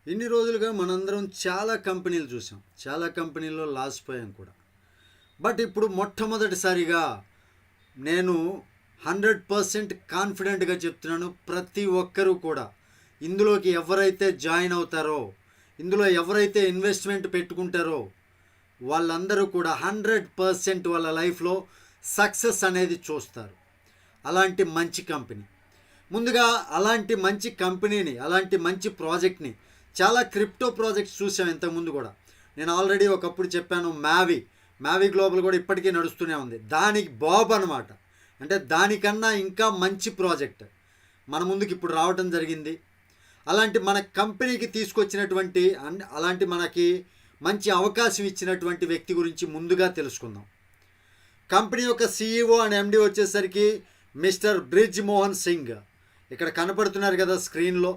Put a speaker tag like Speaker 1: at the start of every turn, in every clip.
Speaker 1: ఇన్ని రోజులుగా మనందరం చాలా కంపెనీలు చూసాం. చాలా కంపెనీల్లో లాస్ పోయాం కూడా. బట్ ఇప్పుడు మొట్టమొదటిసారిగా నేను 100% కాన్ఫిడెంట్గా చెప్తున్నాను. ప్రతి ఒక్కరూ కూడా ఇందులోకి ఎవరైతే జాయిన్ అవుతారో, ఇందులో ఎవరైతే ఇన్వెస్ట్మెంట్ పెట్టుకుంటారో వాళ్ళందరూ కూడా 100% వాళ్ళ లైఫ్లో సక్సెస్ అనేది చూస్తారు. అలాంటి మంచి కంపెనీ. ముందుగా అలాంటి మంచి కంపెనీని, అలాంటి మంచి ప్రాజెక్ట్ని చాలా క్రిప్టో ప్రాజెక్ట్స్ చూసాం ఇంతకుముందు కూడా. నేను ఆల్రెడీ ఒకప్పుడు చెప్పాను, మ్యావీ గ్లోబల్ కూడా ఇప్పటికీ నడుస్తూనే ఉంది. దానికి బాబ్ అనమాట. అంటే దానికన్నా ఇంకా మంచి ప్రాజెక్ట్ మన ముందుకు ఇప్పుడు రావటం జరిగింది. అలాంటి మన కంపెనీకి తీసుకొచ్చినటువంటి అలాంటి మనకి మంచి అవకాశం ఇచ్చినటువంటి వ్యక్తి గురించి ముందుగా తెలుసుకుందాం. కంపెనీ యొక్క CEO అండ్ MD వచ్చేసరికి మిస్టర్ బ్రిజ్ మోహన్ సింగ్. ఇక్కడ కనపడుతున్నారు కదా స్క్రీన్లో.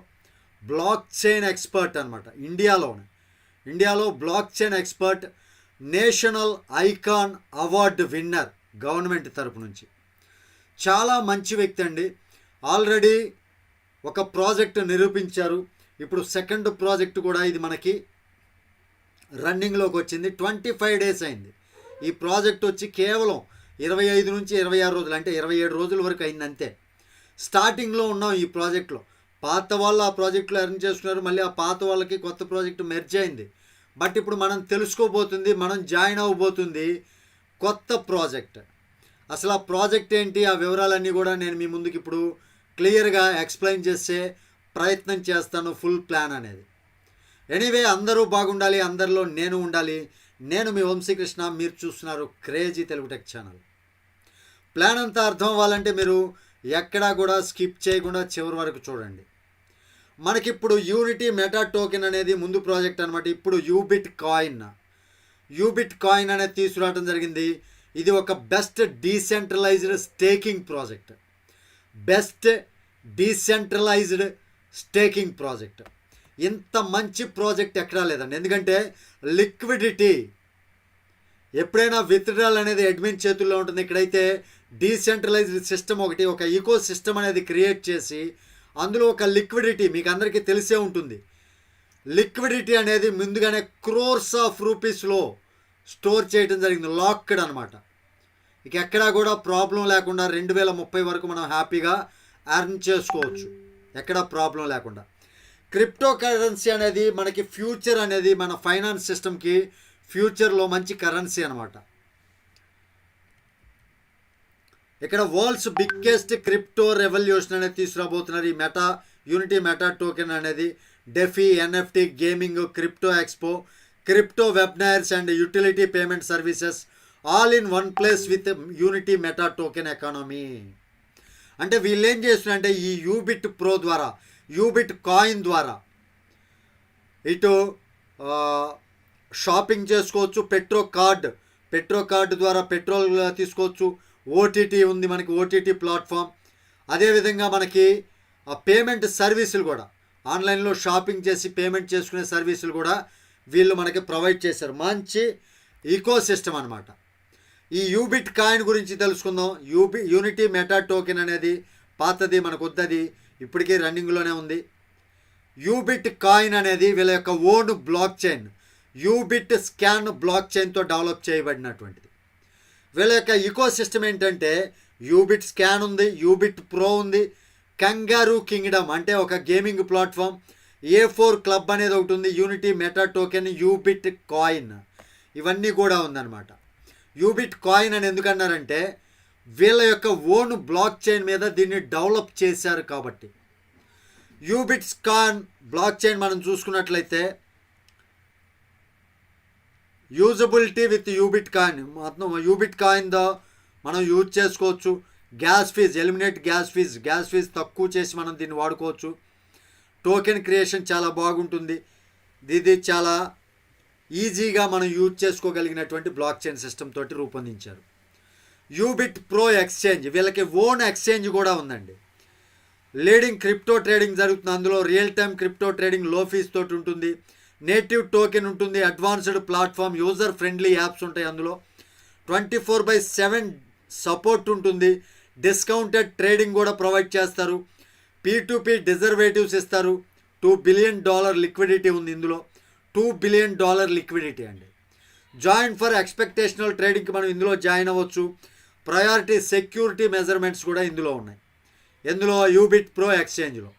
Speaker 1: బ్లాక్ చైన్ ఎక్స్పర్ట్ అనమాట. ఇండియాలో block chain expert, national icon award winner government తరపు నుంచి. చాలా మంచి వ్యక్తి అండి. ఆల్రెడీ ఒక ప్రాజెక్ట్ నిరూపించారు. ఇప్పుడు సెకండ్ ప్రాజెక్ట్ కూడా ఇది మనకి రన్నింగ్లోకి వచ్చింది. 25 డేస్ అయింది. ఈ ప్రాజెక్ట్ వచ్చి కేవలం 25 నుంచి 26 రోజులు, అంటే 27 రోజుల వరకు అయింది అంతే. స్టార్టింగ్లో ఉన్నాం ఈ ప్రాజెక్ట్లో. పాత వాళ్ళు ఆ ప్రాజెక్టులో ఎర్న్ చేసుకున్నారు. మళ్ళీ ఆ పాత వాళ్ళకి కొత్త ప్రాజెక్టు మెర్జ్ అయింది. బట్ ఇప్పుడు మనం తెలుసుకోబోతుంది, మనం జాయిన్ అవ్వబోతుంది కొత్త ప్రాజెక్ట్. అసలు ఆ ప్రాజెక్ట్ ఏంటి, ఆ వివరాలన్నీ కూడా నేను మీ ముందుకు ఇప్పుడు క్లియర్గా ఎక్స్ప్లెయిన్ చేసే ప్రయత్నం చేస్తాను. ఫుల్ ప్లాన్ అనేది. ఎనీవే, అందరూ బాగుండాలి, అందరిలో నేను ఉండాలి. నేను మీ వంశీకృష్ణ, మీరు చూస్తున్నారు crazy Telugu tech channel. Plan అంతా అర్థం అవ్వాలంటే మీరు ఎక్కడా కూడా స్కిప్ చేయకుండా చివరి వరకు చూడండి. మనకిప్పుడు యూనిటీ మెటా టోకెన్ అనేది ముందు ప్రాజెక్ట్ అనమాట. ఇప్పుడు యూబిట్ కాయిన్ అనేది తీసుకురావడం జరిగింది. ఇది ఒక బెస్ట్ డీసెంట్రలైజ్డ్ స్టేకింగ్ ప్రాజెక్ట్. ఇంత మంచి ప్రాజెక్ట్ ఎక్కడా లేదండి. ఎందుకంటే లిక్విడిటీ ఎప్పుడైనా విత్డ్రాల్ అనేది అడ్మిన్ చేతుల్లో ఉంటుంది. ఇక్కడైతే డీసెంట్రలైజ్డ్ సిస్టమ్ ఒకటి, ఒక ఈకో సిస్టమ్ అనేది క్రియేట్ చేసి అందులో ఒక లిక్విడిటీ మీకు అందరికీ తెలిసే ఉంటుంది. లిక్విడిటీ అనేది ముందుగానే క్రోర్స్ ఆఫ్ రూపీస్లో స్టోర్ చేయడం జరిగింది. లాక్డ్ అనమాట. ఇక ఎక్కడా కూడా ప్రాబ్లం లేకుండా 2030 వరకు మనం హ్యాపీగా ఎర్న్ చేసుకోవచ్చు, ఎక్కడా ప్రాబ్లం లేకుండా. క్రిప్టో కరెన్సీ అనేది మనకి ఫ్యూచర్ అనేది మన ఫైనాన్స్ సిస్టమ్కి ఫ్యూచర్లో మంచి కరెన్సీ అనమాట. ఇక్కడ వరల్డ్స్ బిగ్గెస్ట్ క్రిప్టో రెవల్యూషన్ అనేది తీసుకురాబోతున్నారు ఈ యూనిటీ మెటా టోకెన్ అనేది. DeFi, NFT, gaming, crypto expo, crypto webinars and utility payment services all in one place with unity meta token economy. అంటే వీళ్ళు ఏం చేస్తున్నారంటే ఈ యూబిట్ కాయిన్ ద్వారా ఇటు షాపింగ్ చేసుకోవచ్చు. పెట్రో కార్డు ద్వారా పెట్రోల్ తీసుకోవచ్చు. OTT ఉంది మనకి, OTT ప్లాట్ఫామ్. అదేవిధంగా మనకి పేమెంట్ సర్వీసులు కూడా, ఆన్లైన్లో షాపింగ్ చేసి పేమెంట్ చేసుకునే సర్వీసులు కూడా వీళ్ళు మనకి ప్రొవైడ్ చేశారు. మంచి ఈకో సిస్టమ్ అనమాట. ఈ యూబిట్ కాయిన్ గురించి తెలుసుకుందాం. యూనిటీ మెటా టోకెన్ అనేది పాతది, మనకు వద్దది, ఇప్పటికీ రన్నింగ్లోనే ఉంది. యూబిట్ కాయిన్ అనేది వీళ్ళ యొక్క own block chain, Ubit scan black చైన్తో develop చేయబడినటువంటిది. వీళ్ళ యొక్క ఈకో సిస్టమ్ ఏంటంటే యూబిట్ స్కాన్ ఉంది, యూబిట్ ప్రో ఉంది, కంగారూ కింగ్డమ్ అంటే ఒక గేమింగ్ ప్లాట్ఫామ్, A4 క్లబ్ అనేది ఒకటి ఉంది, unity meta token, Ubit coin, ఇవన్నీ కూడా ఉందన్నమాట. యూబిట్ కాయిన్ అని ఎందుకన్నారంటే వీళ్ళ యొక్క ఓన్ బ్లాక్ చైన్ మీద దీన్ని డెవలప్ చేశారు కాబట్టి. యూబిట్ స్కాన్ బ్లాక్ చైన్ మనం చూసుకున్నట్లయితే యూజబిలిటీ విత్ యూబిట్ కాయిన్, మొత్తం యూబిట్ కాయిన్తో మనం యూజ్ చేసుకోవచ్చు. ఎలిమినేట్ గ్యాస్ ఫీజ్ తక్కువ చేసి మనం దీన్ని వాడుకోవచ్చు. టోకెన్ క్రియేషన్ చాలా బాగుంటుంది. ఇది చాలా ఈజీగా మనం యూజ్ చేసుకోగలిగినటువంటి బ్లాక్ చైన్ సిస్టమ్ తోటి రూపొందించారు. యూబిట్ ప్రో ఎక్స్చేంజ్, వీళ్ళకి ఓన్ ఎక్స్చేంజ్ కూడా ఉందండి. లీడింగ్ క్రిప్టో ట్రేడింగ్ జరుగుతుంది. అందులో రియల్ టైమ్ క్రిప్టో ట్రేడింగ్ లో ఫీజ్ తోటి ఉంటుంది. నేటివ్ టోకెన్ ఉంటుంది. Advanced platform, user friendly apps ఉంటాయి అందులో. 24/7 సపోర్ట్ ఉంటుంది. డిస్కౌంటెడ్ ట్రేడింగ్ కూడా ప్రొవైడ్ చేస్తారు. P2P డిజర్వేటివ్స్ ఇస్తారు. $2 billion లిక్విడిటీ ఉంది ఇందులో. $2 billion లిక్విడిటీ అండి. జాయిన్ ఫర్ ఎక్స్పెక్టేషనల్ ట్రేడింగ్కి మనం ఇందులో జాయిన్ అవ్వచ్చు. ప్రయారిటీ సెక్యూరిటీ మెజర్మెంట్స్ కూడా ఇందులో ఉన్నాయి. ఇందులో యూబిట్ ప్రో ఎక్స్చేంజ్లో.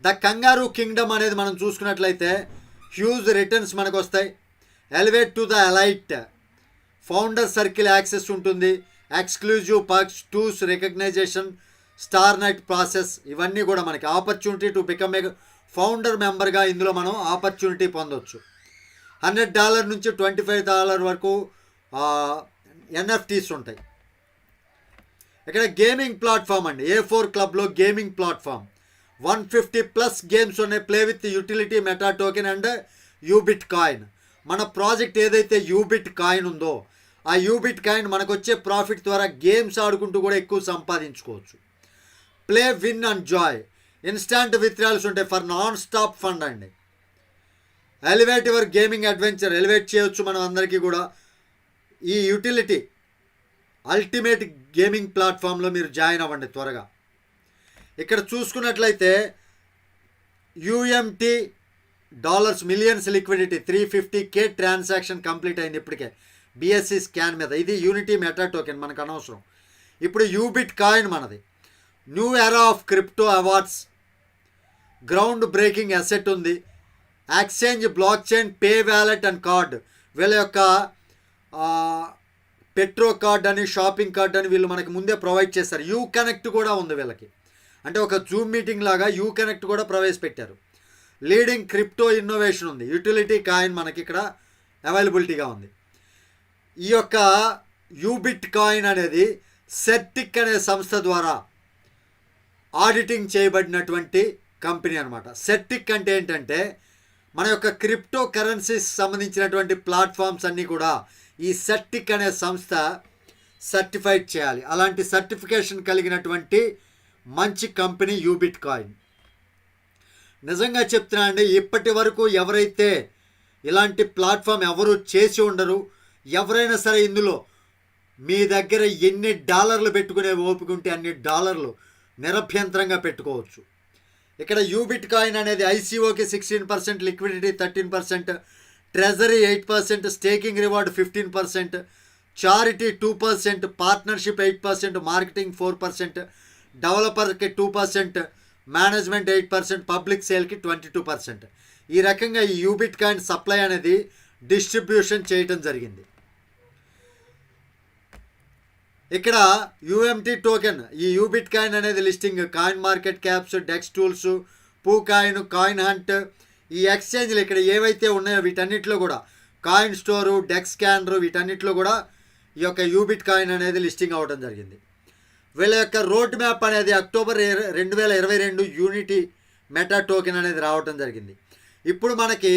Speaker 1: ద కంగారూ కింగ్డమ్ అనేది మనం చూసుకున్నట్లయితే హ్యూజ్ రిటర్న్స్ మనకు వస్తాయి. Elevate to the elite, founder circle access ఉంటుంది, ఎక్స్క్లూజివ్ పర్క్స్, టూస్ రికగ్నైజేషన్, స్టార్ నైట్ ప్రాసెస్, ఇవన్నీ కూడా మనకి opportunity to become a founder మెంబర్గా ఇందులో మనం ఆపర్చునిటీ పొందవచ్చు. $100 నుంచి $25 వరకు ఎన్ఎఫ్టీస్ ఉంటాయి. ఇక్కడ గేమింగ్ ప్లాట్ఫామ్ అండి, A4 క్లబ్లో గేమింగ్ ప్లాట్ఫామ్. 150+ గేమ్స్ ఉన్నాయి. Play with utility, meta token and Ubit coin. మన ప్రాజెక్ట్ ఏదైతే యూబిట్ కాయిన్ ఉందో ఆ యూబిట్ కాయిన్ మనకు వచ్చే ప్రాఫిట్ ద్వారా గేమ్స్ ఆడుకుంటూ కూడా ఎక్కువ సంపాదించుకోవచ్చు. Play, win and Joy. Instant withdrawals ఉంటాయి ఫర్ నాన్ స్టాప్ ఫండ్ అండి. Elevate your gaming adventure, elevate చేయొచ్చు మనం అందరికీ కూడా. ఈ యూటిలిటీ అల్టిమేట్ గేమింగ్ ప్లాట్ఫామ్లో మీరు జాయిన్ అవ్వండి త్వరగా. ఇక్కడ చూసుకున్నట్లయితే UMT dollars millions liquidity, 350K transaction complete అయింది ఇప్పటికే BSC స్కాన్ మీద. ఇది యూనిటీ మెటా టోకెన్, మనకు అనవసరం. ఇప్పుడు యూబిట్ కాయిన్ మనది. New era of crypto awards, groundbreaking asset ఉంది. Exchange, blockchain, pay wallet and card. వీళ్ళ యొక్క పెట్రో కార్డ్ అని, షాపింగ్ కార్డ్ అని వీళ్ళు మనకి ముందే ప్రొవైడ్ చేస్తారు. యూ కనెక్ట్ కూడా ఉంది వీళ్ళకి, అంటే ఒక జూమ్ మీటింగ్ లాగా యూ కనెక్ట్ కూడా ప్రవేశపెట్టారు. లీడింగ్ క్రిప్టో ఇన్నోవేషన్ ఉంది. యూటిలిటీ కాయిన్ మనకి ఇక్కడ అవైలబిలిటీగా ఉంది. ఈ యొక్క యూబిట్ కాయిన్ అనేది సెర్టిక్ అనే సంస్థ ద్వారా ఆడిటింగ్ చేయబడినటువంటి కంపెనీ అనమాట. సెర్టిక్ అంటే ఏంటంటే మన యొక్క క్రిప్టో కరెన్సీస్ సంబంధించినటువంటి ప్లాట్ఫామ్స్ అన్నీ కూడా ఈ సెర్టిక్ అనే సంస్థ సర్టిఫైడ్ చేయాలి. అలాంటి సర్టిఫికేషన్ కలిగినటువంటి మంచి కంపెనీ యూబిట్ కాయిన్. నిజంగా చెప్తున్నా అండి, ఇప్పటి వరకు ఎవరైతే ఇలాంటి ప్లాట్ఫామ్ ఎవరు చేసి ఉండరు. ఎవరైనా సరే ఇందులో మీ దగ్గర ఎన్ని డాలర్లు పెట్టుకునే ఓపిక ఉంటే అన్ని డాలర్లు నిరభ్యంతరంగా పెట్టుకోవచ్చు. ఇక్కడ యూబిట్ కాయిన్ అనేది ICOకి 16%, liquidity 13%, treasury 8%, staking reward 15%, charity 2%, partnership 8%, marketing 4%, డెవలపర్కి 2%, management 8%, public సేల్కి 22%. ఈ రకంగా ఈ యూబిట్ కాయిన్ సప్లై అనేది డిస్ట్రిబ్యూషన్ చేయటం జరిగింది. ఇక్కడ UMT టోకెన్, ఈ యూబిట్ కాయిన్ అనేది listing, coin market caps, dex tools, పూ కాయిన్, కాయిన్ హంట్, ఈ ఎక్స్చేంజ్లు ఇక్కడ ఏవైతే ఉన్నాయో వీటన్నిటిలో కూడా కాయిన్ స్టోరు, డెక్స్ స్కానరు, వీటన్నిటిలో కూడా ఈ యొక్క యూబిట్ కాయిన్ అనేది లిస్టింగ్ అవ్వడం జరిగింది. వీళ్ళ యొక్క రోడ్ మ్యాప్ అనేది అక్టోబర్ 2022 యూనిటీ మెటా టోకెన్ అనేది రావడం జరిగింది. ఇప్పుడు మనకి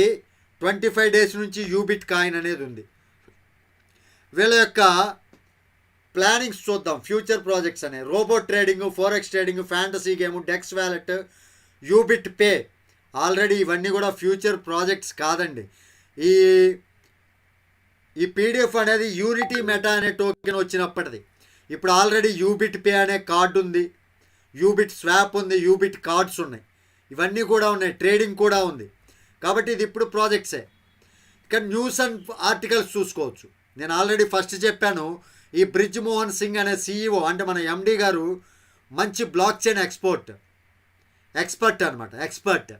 Speaker 1: 25 డేస్ నుంచి యూబిట్ కాయిన్ అనేది ఉంది. వీళ్ళ యొక్క ప్లానింగ్స్ చూద్దాం. ఫ్యూచర్ ప్రాజెక్ట్స్ అనే robot trading, forex trading, fantasy game, dex wallet, UBit pay. Already ఇవన్నీ కూడా ఫ్యూచర్ ప్రాజెక్ట్స్ కాదండి. ఈ PDF అనేది యూనిటీ మెటా అనే టోకెన్ వచ్చినప్పటిది. ఇప్పుడు ఆల్రెడీ యూబిట్ పే అనే కార్డు ఉంది, యూబిట్ స్వాప్ ఉంది, యూబిట్ కార్డ్స్ ఉన్నాయి, ఇవన్నీ కూడా ఉన్నాయి, ట్రేడింగ్ కూడా ఉంది. కాబట్టి ఇది ఇప్పుడు ప్రాజెక్ట్సే. ఇక్కడ న్యూస్ అండ్ ఆర్టికల్స్ చూసుకోవచ్చు. నేను ఆల్రెడీ ఫస్ట్ చెప్పాను, ఈ బ్రిజ్ మోహన్ సింగ్ అనే CEO అంటే మన MD గారు మంచి బ్లాక్ చైన్ ఎక్స్పర్ట్ అనమాట. ఎక్స్పర్ట్.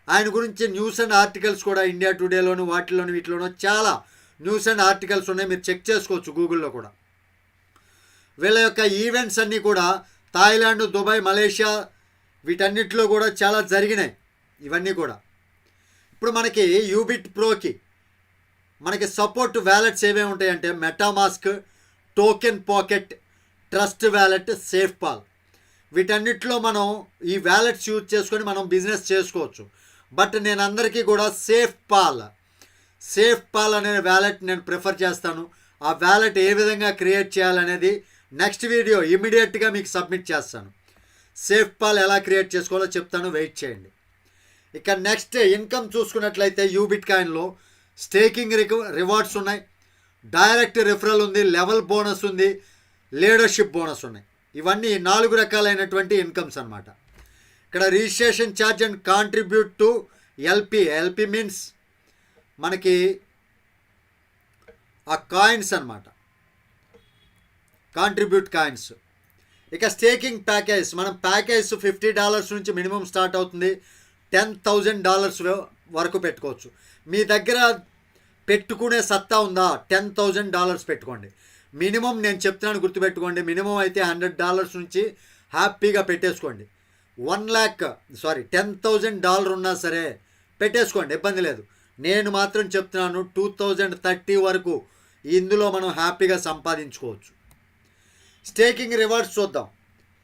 Speaker 1: ఆయన గురించి న్యూస్ అండ్ ఆర్టికల్స్ కూడా ఇండియా టుడేలోను, వాటిలోను, వీటిలోనూ చాలా న్యూస్ అండ్ ఆర్టికల్స్ ఉన్నాయి, మీరు చెక్ చేసుకోవచ్చు గూగుల్లో కూడా. వీళ్ళ యొక్క ఈవెంట్స్ అన్నీ కూడా థాయిలాండ్, దుబాయ్, మలేషియా వీటన్నిటిలో కూడా చాలా జరిగినాయి ఇవన్నీ కూడా. ఇప్పుడు మనకి యూబిట్ ప్రోకి మనకి సపోర్ట్ వ్యాలెట్స్ ఏమేమి ఉంటాయంటే MetaMask, Token Pocket, Trust Wallet, SafePal. వీటన్నిటిలో మనం ఈ వ్యాలెట్స్ యూజ్ చేసుకొని మనం బిజినెస్ చేసుకోవచ్చు. బట్ నేను అందరికీ కూడా సేఫ్ పాల్ అనే వ్యాలెట్ నేను ప్రిఫర్ చేస్తాను. ఆ వ్యాలెట్ ఏ విధంగా క్రియేట్ చేయాలనేది నెక్స్ట్ వీడియో ఇమీడియట్గా మీకు సబ్మిట్ చేస్తాను. సేఫ్ పాల్ ఎలా క్రియేట్ చేసుకోవాలో చెప్తాను, వెయిట్ చేయండి. ఇక నెక్స్ట్ ఇన్కమ్ చూసుకున్నట్లయితే యూబిట్ కాయిన్లో స్టేకింగ్ రివార్డ్స్ ఉన్నాయి, డైరెక్ట్ రిఫరల్ ఉంది, లెవెల్ బోనస్ ఉంది, లీడర్షిప్ బోనస్ ఉన్నాయి. ఇవన్నీ 4 రకాలైనటువంటి ఇన్కమ్స్ అనమాట. ఇక్కడ registration charge and contribute to LP means మనకి ఆ కాయిన్స్ అన్నమాట, కాంట్రిబ్యూట్ కాయిన్స్. ఇక స్టేకింగ్ ప్యాకేజ్, మనం ప్యాకేజ్ $50 నుంచి మినిమం స్టార్ట్ అవుతుంది, $10,000 వరకు పెట్టుకోవచ్చు. మీ దగ్గర పెట్టుకునే సత్తా ఉందా, $10,000 పెట్టుకోండి. మినిమం నేను చెప్తున్నాను గుర్తుపెట్టుకోండి, మినిమం అయితే $100 నుంచి హ్యాపీగా పెట్టేసుకోండి. $10,000 ఉన్నా సరే పెట్టేసుకోండి, ఇబ్బంది లేదు. నేను మాత్రం చెప్తున్నాను 2030 వరకు ఇందులో మనం హ్యాపీగా సంపాదించుకోవచ్చు. స్టేకింగ్ రివార్డ్స్ చూద్దాం.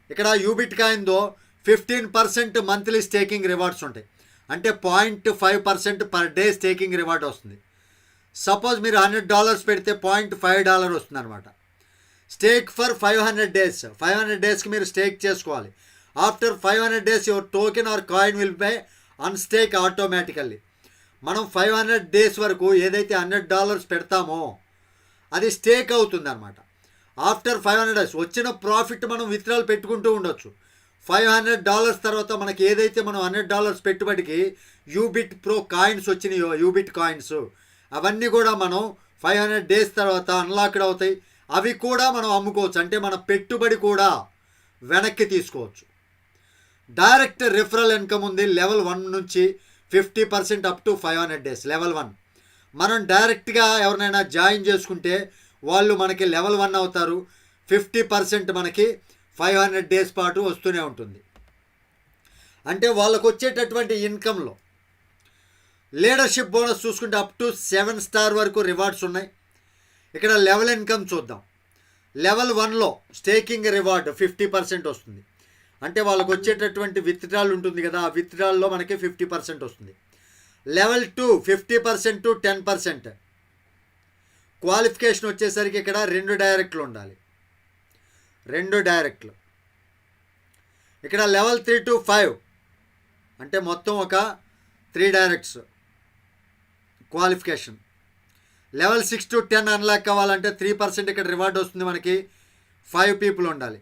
Speaker 1: ఇక్కడ యూబిట్ కాయిన్లో 15% మంత్లీ స్టేకింగ్ రివార్డ్స్ ఉంటాయి, అంటే 0.5% పర్ డే స్టేకింగ్ రివార్డ్ వస్తుంది. సపోజ్ మీరు $100 పెడితే $0.5 వస్తుంది అనమాట. స్టేక్ ఫర్ 500 days, 500 daysకి మీరు స్టేక్ చేసుకోవాలి. After 500 days your token or coin will be unstake automatically. మనం 500 days వరకు ఏదైతే $100 పెడతామో అది స్టేక్ అవుతుంది అనమాట. ఆఫ్టర్ 500 days వచ్చిన ప్రాఫిట్ మనం విత్డ్రాల్ పెట్టుకుంటూ ఉండొచ్చు. $500 తర్వాత మనకి ఏదైతే మనం $100 పెట్టుబడికి యూబిట్ ప్రో కాయిన్స్ వచ్చినాయో, యూబిట్ కాయిన్స్ అవన్నీ కూడా మనం 500 days తర్వాత అన్లాక్డ్ అవుతాయి. అవి కూడా మనం అమ్ముకోవచ్చు, అంటే మన పెట్టుబడి కూడా వెనక్కి తీసుకోవచ్చు. డైరెక్ట్ రిఫరల్ ఇన్కమ్ ఉంది లెవెల్ 1 నుంచి 50% అప్ టు 500 days. లెవెల్ 1 మనం డైరెక్ట్గా ఎవరినైనా జాయిన్ చేసుకుంటే వాళ్ళు మనకి లెవెల్ 1 అవుతారు. 50% మనకి 500 days పాటు వస్తూనే ఉంటుంది. అంటే వాళ్ళకు వచ్చేటటువంటి ఇన్కంలో లీడర్షిప్ బోనస్ చూసుకుంటే అప్ టు 7 స్టార్ వరకు రివార్డ్స్ ఉన్నాయి. ఇక్కడ లెవెల్ ఇన్కమ్ చూద్దాం. లెవెల్ 1లో స్టేకింగ్ రివార్డ్ 50% వస్తుంది, అంటే వాళ్ళకు వచ్చేటటువంటి విత్డ్రాల్ ఉంటుంది కదా, ఆ విత్డ్రాల్లో మనకి 50% వస్తుంది. Level 2 50% to 10%. క్వాలిఫికేషన్ వచ్చేసరికి ఇక్కడ 2 డైరెక్ట్లు ఉండాలి, 2 డైరెక్ట్లు. ఇక్కడ లెవెల్ 3 టు 5 అంటే మొత్తం ఒక 3 directs qualification. Level 6 to 10 unlock కావాలంటే 3% ఇక్కడ రివార్డ్ వస్తుంది మనకి. 5 people ఉండాలి.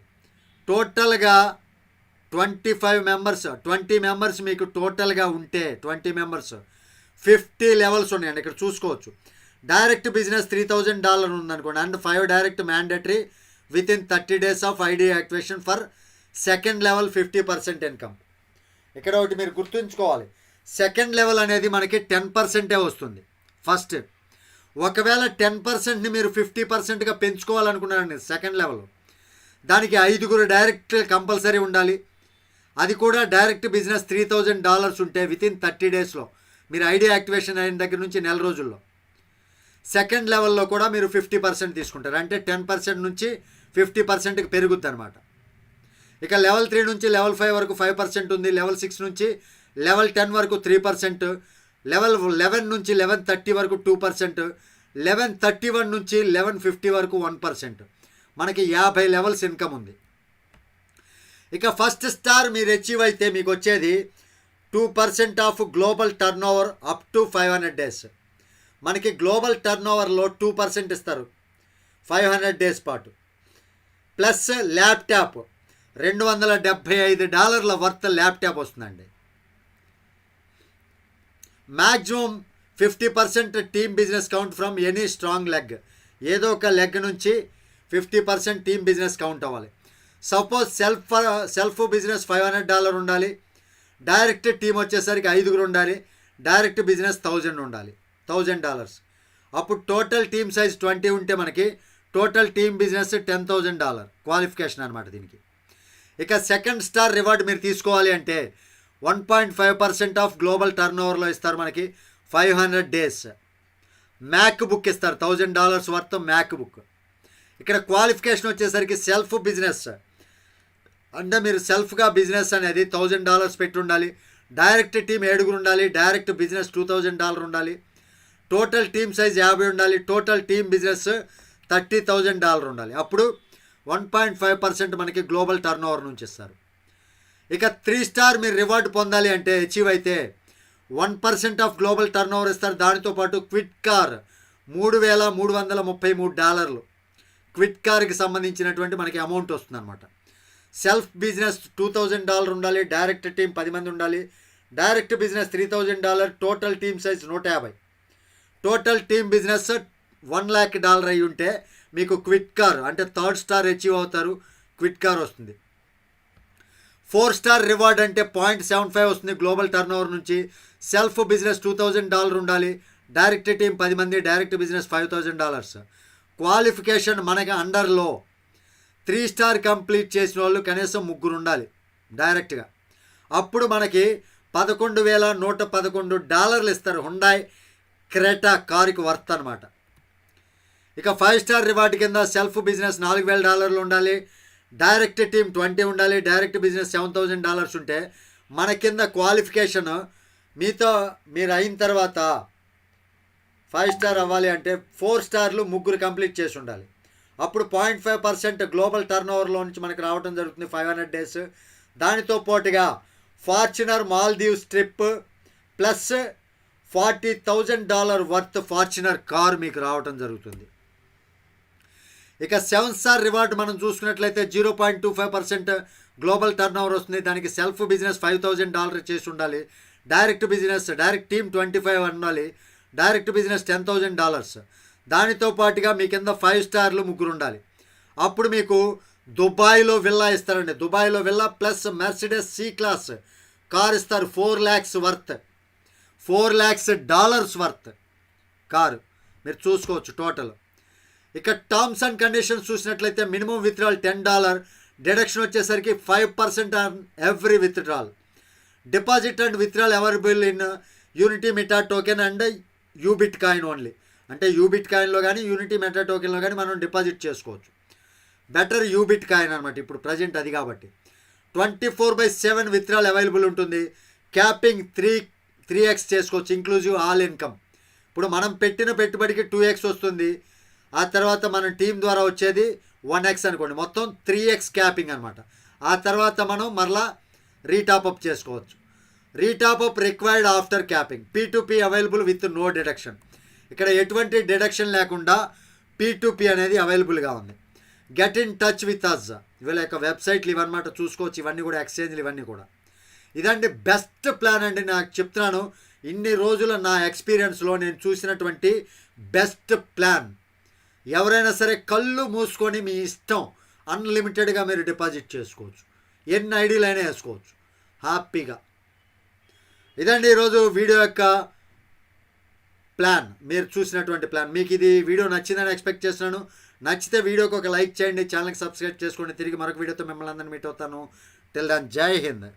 Speaker 1: టోటల్గా 25 members, 20 members మీకు టోటల్గా ఉంటే 20 members 50 levels ఉన్నాయండి. ఇక్కడ చూసుకోవచ్చు. డైరెక్ట్ బిజినెస్ $3,000 ఉందనుకోండి, and 5 direct mandatory with in 30 days of ID activation for second level 50% income. ఇక్కడ ఒకటి మీరు గుర్తుంచుకోవాలి, సెకండ్ లెవెల్ అనేది మనకి 10%ఏ వస్తుంది ఫస్ట్. ఒకవేళ 10%ని మీరు 50%గా పెంచుకోవాలనుకున్నారండి సెకండ్ లెవెల్, దానికి 5 డైరెక్ట్ కంపల్సరీ ఉండాలి. అది కూడా డైరెక్ట్ బిజినెస్ $3,000 ఉంటే విత్ ఇన్ 30 daysలో మీరు ఐడి యాక్టివేషన్ అయిన దగ్గర నుంచి నెల రోజుల్లో సెకండ్ లెవెల్లో కూడా మీరు 50% తీసుకుంటారు, అంటే 10% నుంచి 50%కి పెరుగుద్ది అనమాట. ఇక లెవెల్ 3 నుంచి లెవెల్ 5 వరకు 5% ఉంది. లెవెల్ 6 నుంచి లెవెల్ 10 వరకు 3%, లెవెల్ 11 నుంచి 1130 వరకు 2%, 1131 నుంచి 1150 వరకు 1%. మనకి 50 levels ఇన్కమ్ ఉంది. ఇక ఫస్ట్ స్టార్ మీరు అచీవ్ అయితే మీకు వచ్చేది 2% of global turn over up to 500 days. మనకి గ్లోబల్ టర్న్ ఓవర్లో 2% ఇస్తారు 500 days పాటు. ప్లస్ ల్యాప్టాప్ $275 వర్త్ ల్యాప్టాప్ వస్తుందండి. Maximum 50% team business count from any strong leg. ఏదో ఒక లెగ్ నుంచి 50% టీమ్ బిజినెస్ కౌంట్ అవ్వాలి. సపోజ్ సెల్ఫ్ బిజినెస్ $500 ఉండాలి, డైరెక్ట్ టీమ్ వచ్చేసరికి 5 ఉండాలి, డైరెక్ట్ బిజినెస్ 1000 ఉండాలి, $1000. అప్పుడు టోటల్ టీమ్ సైజ్ 20 ఉంటే మనకి టోటల్ టీమ్ బిజినెస్ $10,000 క్వాలిఫికేషన్ అనమాట దీనికి. ఇక సెకండ్ స్టార్ రివార్డ్ మీరు తీసుకోవాలి అంటే 1.5% ఆఫ్ గ్లోబల్ టర్న్ ఓవర్లో ఇస్తారు మనకి 500 days. మ్యాక్ బుక్ ఇస్తారు $1,000 వర్త్ మ్యాక్ బుక్. ఇక్కడ క్వాలిఫికేషన్ వచ్చేసరికి సెల్ఫ్ బిజినెస్, అంటే మీరు సెల్ఫ్గా బిజినెస్ అనేది $1,000 పెట్టి ఉండాలి, డైరెక్ట్ టీమ్ 7 ఉండాలి, డైరెక్ట్ బిజినెస్ $2,000 ఉండాలి, టోటల్ టీమ్ సైజ్ 50 ఉండాలి, టోటల్ టీమ్ బిజినెస్ $30,000 ఉండాలి. అప్పుడు 1.5% మనకి గ్లోబల్ టర్న్ ఓవర్ నుంచి ఇస్తారు. ఇక 3 స్టార్ మీరు రివార్డ్ పొందాలి అంటే అచీవ్ అయితే 1% ఆఫ్ గ్లోబల్ టర్న్ ఓవర్ ఇస్తారు. దానితో పాటు క్విట్ కార్ $3,333 క్విట్ కార్కి సంబంధించినటువంటి మనకి అమౌంట్ వస్తుంది అనమాట. సెల్ఫ్ బిజినెస్ $2000 ఉండాలి, డైరెక్ట్ టీం 10 మంది ఉండాలి. Direct business $3000, total team size 150. Total team business $1,00,000 అయి ఉంటే మీకు క్విట్ కార్ అంటే 3rd స్టార్ అచీవ్ అవుతారు, క్విట్ కార్ వస్తుంది. 4 స్టార్ రివార్డ్ అంటే 0.75 వస్తుంది గ్లోబల్ టర్న్ ఓవర్ నుంచి. సెల్ఫ్ బిజినెస్ $2000 ఉండాలి, డైరెక్ట్ టీం 10 మంది, డైరెక్ట్ బిజినెస్ $5000. క్వాలిఫికేషన్ మనకి అండర్లో 3 స్టార్ కంప్లీట్ చేసిన వాళ్ళు కనీసం 3 ఉండాలి డైరెక్ట్గా. అప్పుడు మనకి $11,111 ఇస్తారు. హుండాయ్ క్రెటా కారుకి వర్త్ అనమాట. ఇక 5 స్టార్ రివార్డ్ కింద సెల్ఫ్ బిజినెస్ $4,000 ఉండాలి, డైరెక్ట్ టీం 20 ఉండాలి, డైరెక్ట్ బిజినెస్ $7,000 ఉంటే మన కింద క్వాలిఫికేషన్ మీతో మీరు అయిన తర్వాత 5 స్టార్ అవ్వాలి అంటే 4 స్టార్లు 3 కంప్లీట్ చేసి ఉండాలి. అప్పుడు 0.5% గ్లోబల్ టర్న్ ఓవర్లో నుంచి మనకు రావడం జరుగుతుంది 500 డేస్. దానితో పాటుగా Fortuner Maldives trip plus $40,000 worth Fortuner car మీకు రావడం జరుగుతుంది. ఇక 7 స్టార్ రివార్డ్ మనం చూసుకున్నట్లయితే 0.25% గ్లోబల్ టర్న్ ఓవర్ వస్తుంది. దానికి సెల్ఫ్ బిజినెస్ $5,000 చేసి ఉండాలి, డైరెక్ట్ బిజినెస్ డైరెక్ట్ టీమ్ 25 ఉండాలి, డైరెక్ట్ బిజినెస్ $10,000. దానితో పాటుగా మీ కింద 5 స్టార్లు 3 ఉండాలి. అప్పుడు మీకు దుబాయ్లో విల్లా ఇస్తారండి. దుబాయ్లో villa plus Mercedes C class car ఇస్తారు. $4,00,000 వర్త్, $4,00,000 వర్త్ కారు మీరు చూసుకోవచ్చు టోటల్. ఇక టర్మ్స్ అండ్ కండిషన్స్ చూసినట్లయితే మినిమం విత్డ్రాల్ $10, డిడక్షన్ వచ్చేసరికి 5% on every withdrawal. Deposit and withdrawal available in unity meta token and Ubit coin only. అంటే Ubit కాయిన్లో కానీ unity meta టోకెన్లో కానీ మనం డిపాజిట్ చేసుకోవచ్చు. బెటర్ యూబిట్ కాయిన్ అనమాట ఇప్పుడు ప్రజెంట్ అది. కాబట్టి 24/7 విత్డ్రాల్ అవైలబుల్ ఉంటుంది. క్యాపింగ్ 3x చేసుకోవచ్చు ఇంక్లూజివ్ ఆల్ ఇన్కమ్. ఇప్పుడు మనం పెట్టిన పెట్టుబడికి 2x వస్తుంది, ఆ తర్వాత మన టీం ద్వారా వచ్చేది 1x అనుకోండి, మొత్తం 3x క్యాపింగ్ అనమాట. ఆ తర్వాత మనం మరలా రీటాప్అప్ చేసుకోవచ్చు. Re top up required after capping. P2P available with no deduction. ఇక్కడ ఎటువంటి డిడక్షన్ లేకుండా P2P అనేది అవైలబుల్గా ఉంది. Get in touch with us, వీళ్ళ యొక్క వెబ్సైట్లు ఇవన్నమాట చూసుకోవచ్చు. ఇవన్నీ కూడా ఎక్స్చేంజ్లు ఇవన్నీ కూడా. ఇదండి బెస్ట్ ప్లాన్ అండి. నాకు చెప్తున్నాను, ఇన్ని రోజుల నా ఎక్స్పీరియన్స్లో నేను చూసినటువంటి బెస్ట్ ప్లాన్. ఎవరైనా సరే కళ్ళు మూసుకొని మీ ఇష్టం అన్లిమిటెడ్గా మీరు డిపాజిట్ చేసుకోవచ్చు, ఎన్ని ఐడీలు అయినా వేసుకోవచ్చు హ్యాపీగా. ఇదండి ఈరోజు వీడియో యొక్క ప్లాన్, మీరు చూసినటువంటి ప్లాన్. మీకు ఇది వీడియో నచ్చిందని ఎక్స్పెక్ట్ చేస్తున్నాను. నచ్చితే వీడియోకి ఒక లైక్ చేయండి, ఛానల్కి సబ్స్క్రైబ్ చేసుకోండి. తిరిగి మరొక వీడియోతో మిమ్మల్ని అందరినీ మీట్ అవుతాను. టిల్ దెన్ జై హింద్.